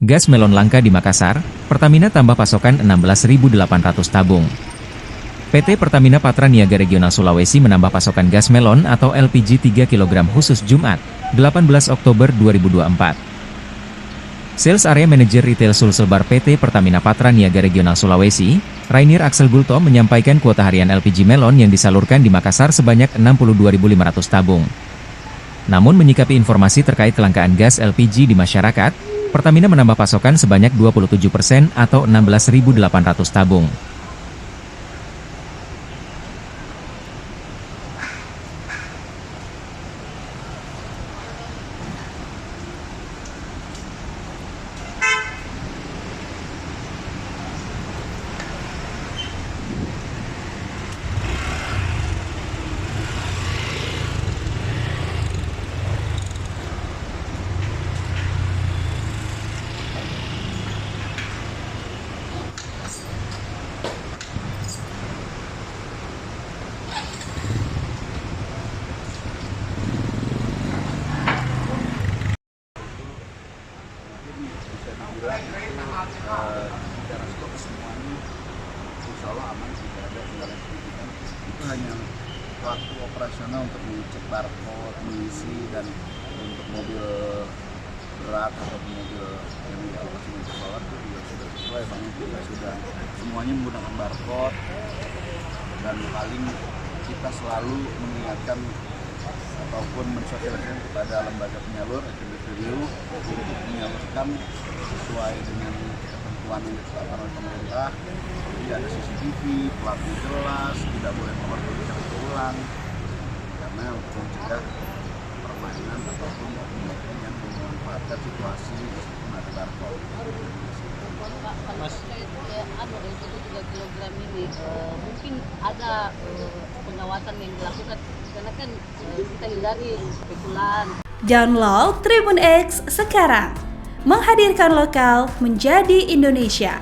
Gas melon langka di Makassar, Pertamina tambah pasokan 16.800 tabung. PT Pertamina Patra Niaga Regional Sulawesi menambah pasokan gas melon atau LPG 3 kg khusus Jumat, 18 Oktober 2024. Sales Area Manager Retail Sulselbar PT Pertamina Patra Niaga Regional Sulawesi, Rainier Axel Gultom menyampaikan kuota harian LPG melon yang disalurkan di Makassar sebanyak 62.500 tabung. Namun menyikapi informasi terkait kelangkaan gas LPG di masyarakat, Pertamina menambah pasokan sebanyak 27% atau 16.800 tabung. Secara stok semuanya insya Allah aman, tidak ada kendala signifikan. Itu hanya waktu operasional untuk mengecek barcode, mengisi, dan untuk mobil berat atau mobil yang dialokasi untuk bawah itu juga sudah sesuai, banyak juga sudah semuanya menggunakan barcode. Dan paling kita selalu mengingatkan ataupun mensosialisasikan kepada lembaga penyalur SPBU untuk menyalurkan sesuai dengan ketentuan yang ditetapkan oleh pemerintah. Jadi ada CCTV, platnya jelas, tidak boleh nomor berbicara berulang, karena untuk mencegah permainan ataupun oknum yang memanfaatkan situasi meskipun ada barcode. Mas, itu 3 kg ini mungkin ada pengawasan yang dilakukan karena kan kita hindari spekulan. Download Tribun X sekarang, menghadirkan lokal menjadi Indonesia.